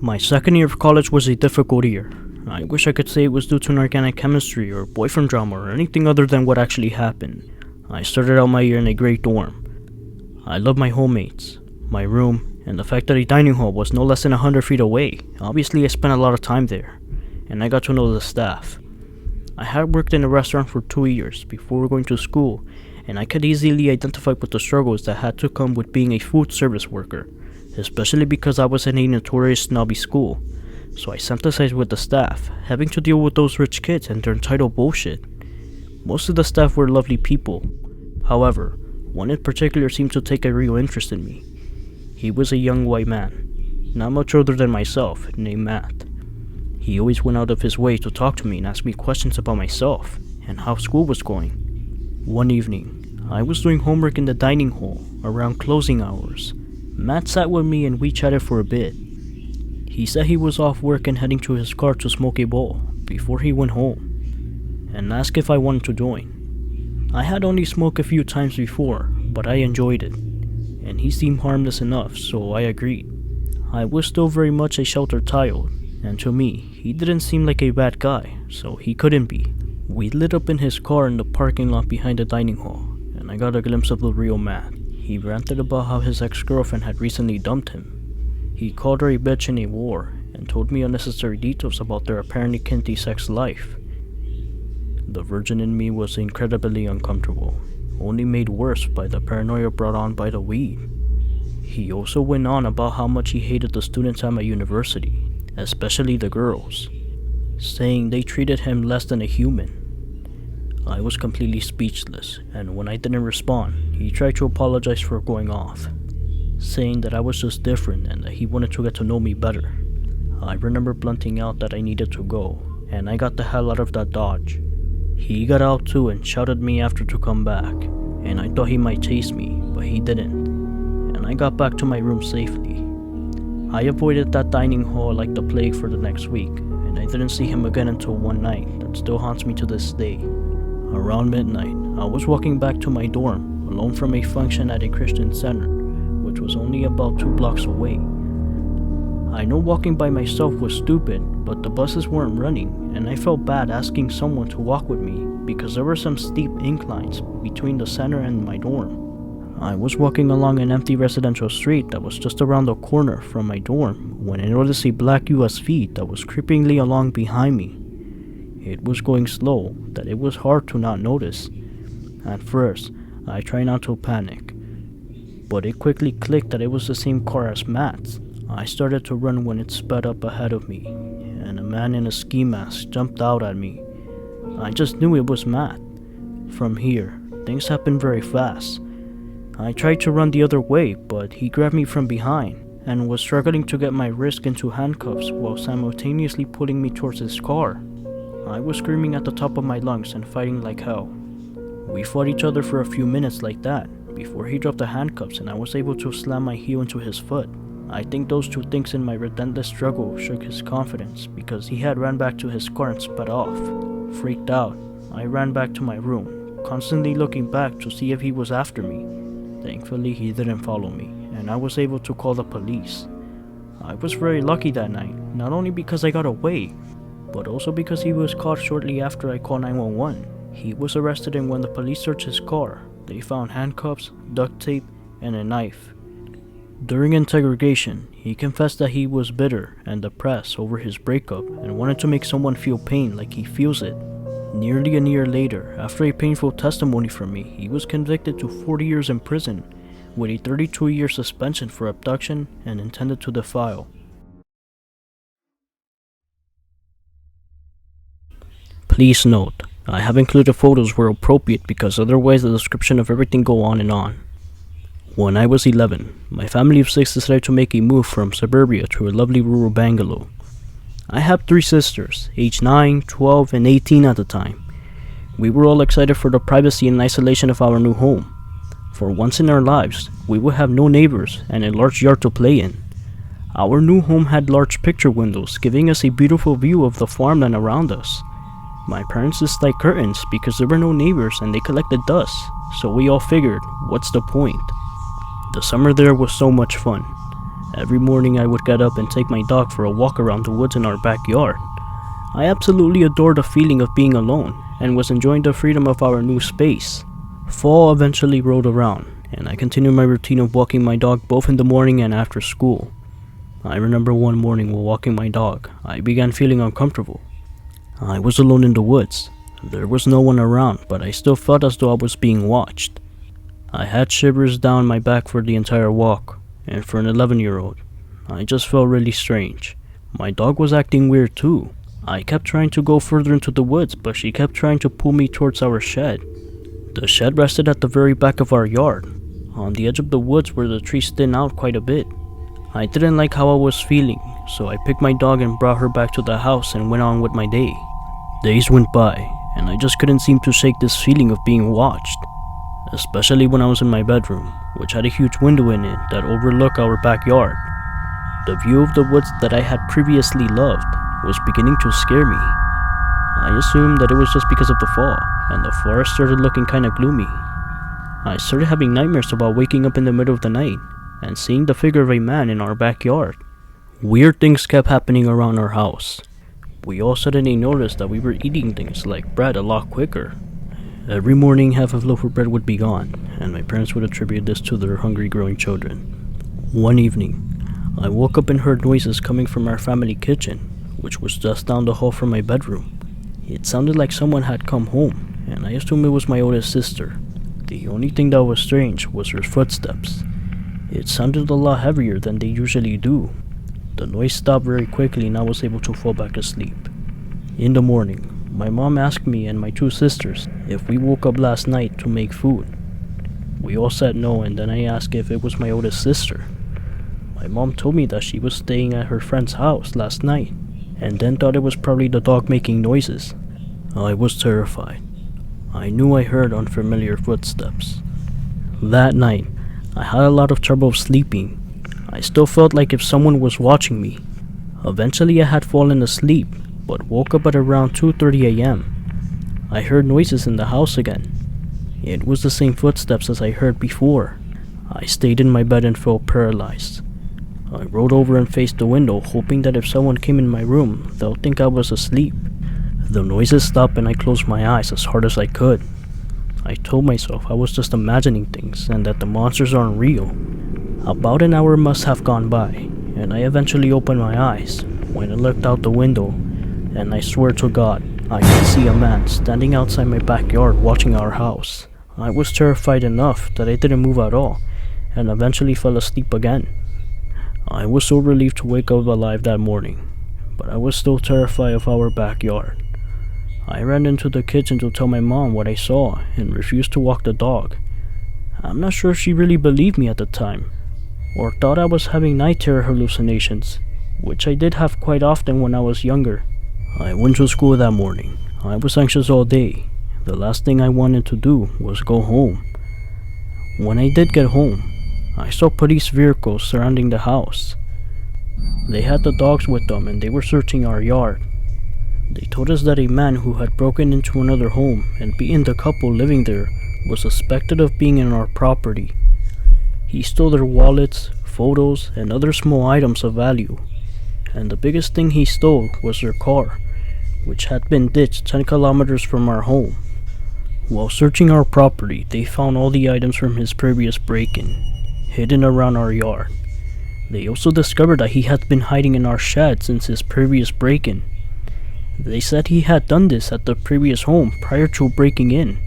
My second year of college was a difficult year. I wish I could say it was due to an organic chemistry or boyfriend drama or anything other than what actually happened. I started out my year in a great dorm. I loved my homemates, my room, and the fact that a dining hall was no less than 100 feet away. Obviously I spent a lot of time there, and I got to know the staff. I had worked in a restaurant for 2 years before going to school, and I could easily identify with the struggles that had to come with being a food service worker, especially because I was in a notorious snobby school. So I sympathized with the staff, having to deal with those rich kids and their entitled bullshit. Most of the staff were lovely people. However, one in particular seemed to take a real interest in me. He was a young white man, not much older than myself, named Matt. He always went out of his way to talk to me and ask me questions about myself and how school was going. One evening, I was doing homework in the dining hall around closing hours. Matt sat with me and we chatted for a bit. He said he was off work and heading to his car to smoke a bowl before he went home, and asked if I wanted to join. I had only smoked a few times before, but I enjoyed it, and he seemed harmless enough, so I agreed. I was still very much a sheltered child, and to me, he didn't seem like a bad guy, so he couldn't be. We lit up in his car in the parking lot behind the dining hall, and I got a glimpse of the real Matt. He ranted about how his ex-girlfriend had recently dumped him. He called her a bitch and a whore, and told me unnecessary details about their apparently kinky sex life. The virgin in me was incredibly uncomfortable, only made worse by the paranoia brought on by the weed. He also went on about how much he hated the students at my university, especially the girls, saying they treated him less than a human. I was completely speechless, and when I didn't respond, he tried to apologize for going off, saying that I was just different and that he wanted to get to know me better. I remember blunting out that I needed to go, and I got the hell out of that Dodge. He got out too and shouted at me after to come back, and I thought he might chase me, but he didn't, and I got back to my room safely. I avoided that dining hall like the plague for the next week, and I didn't see him again until one night that still haunts me to this day. Around midnight, I was walking back to my dorm, alone from a function at a Christian center, which was only about 2 blocks away. I know walking by myself was stupid, but the buses weren't running, and I felt bad asking someone to walk with me because there were some steep inclines between the center and my dorm. I was walking along an empty residential street that was just around the corner from my dorm when I noticed a black USV that was creepingly along behind me. It was going slow that it was hard to not notice. At first, I tried not to panic, but it quickly clicked that it was the same car as Matt's. I started to run when it sped up ahead of me, and a man in a ski mask jumped out at me. I just knew it was Matt. From here, things happened very fast. I tried to run the other way, but he grabbed me from behind and was struggling to get my wrist into handcuffs while simultaneously pulling me towards his car. I was screaming at the top of my lungs and fighting like hell. We fought each other for a few minutes like that, before he dropped the handcuffs and I was able to slam my heel into his foot. I think those two things in my relentless struggle shook his confidence because he had ran back to his car and sped off. Freaked out, I ran back to my room, constantly looking back to see if he was after me. Thankfully, he didn't follow me, and I was able to call the police. I was very lucky that night, not only because I got away, but also because he was caught shortly after I called 911. He was arrested, and when the police searched his car, they found handcuffs, duct tape, and a knife. During interrogation, he confessed that he was bitter and depressed over his breakup and wanted to make someone feel pain like he feels it. Nearly a year later, after a painful testimony from me, he was convicted to 40 years in prison with a 32-year suspension for abduction and intended to defile. Please note, I have included photos where appropriate because otherwise the description of everything go on and on. When I was 11, my family of 6 decided to make a move from suburbia to a lovely rural bungalow. I have 3 sisters, aged 9, 12, and 18 at the time. We were all excited for the privacy and isolation of our new home. For once in our lives, we would have no neighbors and a large yard to play in. Our new home had large picture windows, giving us a beautiful view of the farmland around us. My parents disliked curtains because there were no neighbors and they collected dust, so we all figured, what's the point? The summer there was so much fun. Every morning I would get up and take my dog for a walk around the woods in our backyard. I absolutely adored the feeling of being alone and was enjoying the freedom of our new space. Fall eventually rolled around, and I continued my routine of walking my dog both in the morning and after school. I remember one morning while walking my dog, I began feeling uncomfortable. I was alone in the woods. There was no one around, but I still felt as though I was being watched. I had shivers down my back for the entire walk, and for an 11-year-old, I just felt really strange. My dog was acting weird too. I kept trying to go further into the woods, but she kept trying to pull me towards our shed. The shed rested at the very back of our yard, on the edge of the woods where the trees thin out quite a bit. I didn't like how I was feeling, so I picked my dog and brought her back to the house and went on with my day. Days went by, and I just couldn't seem to shake this feeling of being watched, especially when I was in my bedroom, which had a huge window in it that overlooked our backyard. The view of the woods that I had previously loved was beginning to scare me. I assumed that it was just because of the fall, and the forest started looking kinda gloomy. I started having nightmares about waking up in the middle of the night and seeing the figure of a man in our backyard. Weird things kept happening around our house. We all suddenly noticed that we were eating things like bread a lot quicker. Every morning half of a loaf of bread would be gone, and my parents would attribute this to their hungry growing children. One evening, I woke up and heard noises coming from our family kitchen, which was just down the hall from my bedroom. It sounded like someone had come home, and I assumed it was my oldest sister. The only thing that was strange was her footsteps. It sounded a lot heavier than they usually do. The noise stopped very quickly and I was able to fall back asleep. In the morning, my mom asked me and my two sisters if we woke up last night to make food. We all said no, and then I asked if it was my oldest sister. My mom told me that she was staying at her friend's house last night, and then thought it was probably the dog making noises. I was terrified. I knew I heard unfamiliar footsteps. That night, I had a lot of trouble sleeping. I still felt like if someone was watching me. Eventually I had fallen asleep, but woke up at around 2:30 a.m. I heard noises in the house again. It was the same footsteps as I heard before. I stayed in my bed and felt paralyzed. I rolled over and faced the window, hoping that if someone came in my room, they'll think I was asleep. The noises stopped and I closed my eyes as hard as I could. I told myself I was just imagining things and that the monsters aren't real. About an hour must have gone by, and I eventually opened my eyes when I looked out the window, and I swear to God, I could see a man standing outside my backyard watching our house. I was terrified enough that I didn't move at all, and eventually fell asleep again. I was so relieved to wake up alive that morning, but I was still terrified of our backyard. I ran into the kitchen to tell my mom what I saw and refused to walk the dog. I'm not sure if she really believed me at the time, or thought I was having night terror hallucinations, which I did have quite often when I was younger. I went to school that morning. I was anxious all day. The last thing I wanted to do was go home. When I did get home, I saw police vehicles surrounding the house. They had the dogs with them and they were searching our yard. They told us that a man who had broken into another home and beaten the couple living there was suspected of being in our property. He stole their wallets, photos, and other small items of value. And the biggest thing he stole was their car, which had been ditched 10 kilometers from our home. While searching our property, they found all the items from his previous break-in, hidden around our yard. They also discovered that he had been hiding in our shed since his previous break-in. They said he had done this at the previous home prior to breaking in.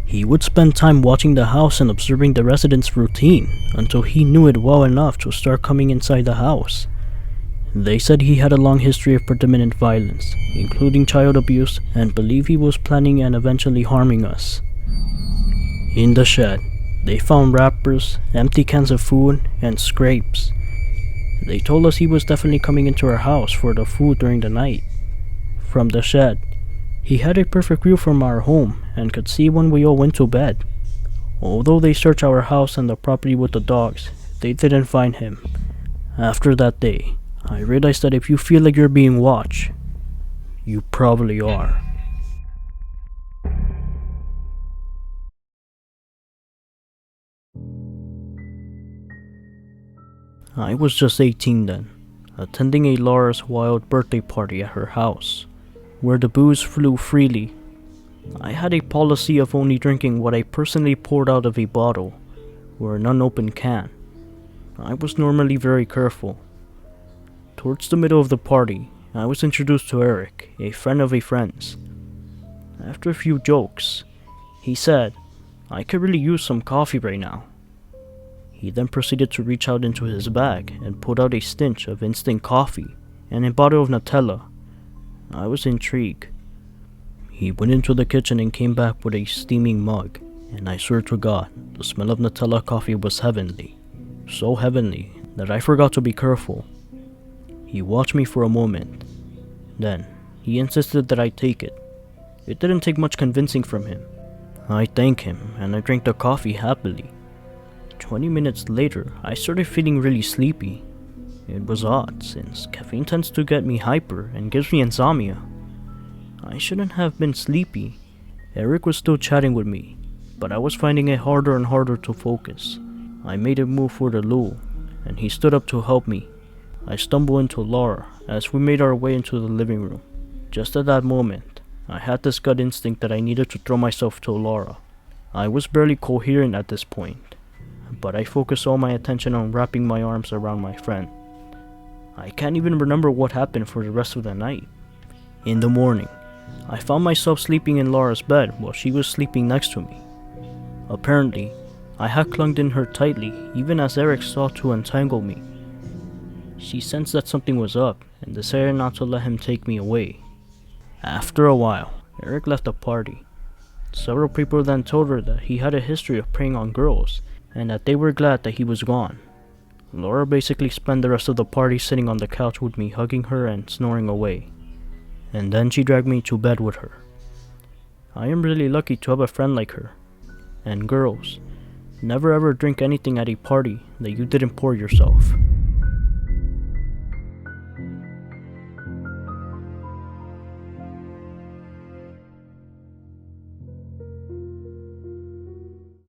He would spend time watching the house and observing the residents' routine until he knew it well enough to start coming inside the house. They said he had a long history of predominant violence, including child abuse, and believed he was planning and eventually harming us. In the shed, they found wrappers, empty cans of food, and scrapes. They told us he was definitely coming into our house for the food during the night. From the shed, he had a perfect view from our home and could see when we all went to bed. Although they searched our house and the property with the dogs, they didn't find him. After that day, I realized that if you feel like you're being watched, you probably are. I was just 18 then, attending a Laura's wild birthday party at her house, where the booze flew freely. I had a policy of only drinking what I personally poured out of a bottle, or an unopened can. I was normally very careful. Towards the middle of the party, I was introduced to Eric, a friend of a friend's. After a few jokes, he said, "I could really use some coffee right now." He then proceeded to reach out into his bag and pulled out a stench of instant coffee and a bottle of Nutella. I was intrigued. He went into the kitchen and came back with a steaming mug, and I swear to God, the smell of Nutella coffee was heavenly. So heavenly that I forgot to be careful. He watched me for a moment. Then, he insisted that I take it. It didn't take much convincing from him. I thanked him, and I drank the coffee happily. 20 minutes later, I started feeling really sleepy. It was odd, since caffeine tends to get me hyper and gives me insomnia. I shouldn't have been sleepy. Eric was still chatting with me, but I was finding it harder and harder to focus. I made a move for the loo, and he stood up to help me. I stumbled into Laura as we made our way into the living room. Just at that moment, I had this gut instinct that I needed to throw myself to Laura. I was barely coherent at this point, but I focused all my attention on wrapping my arms around my friend. I can't even remember what happened for the rest of the night. In the morning, I found myself sleeping in Laura's bed while she was sleeping next to me. Apparently, I had clung in her tightly even as Eric sought to untangle me. She sensed that something was up and decided not to let him take me away. After a while, Eric left the party. Several people then told her that he had a history of preying on girls and that they were glad that he was gone. Laura basically spent the rest of the party sitting on the couch with me, hugging her and snoring away. And then she dragged me to bed with her. I am really lucky to have a friend like her. And girls, never ever drink anything at a party that you didn't pour yourself.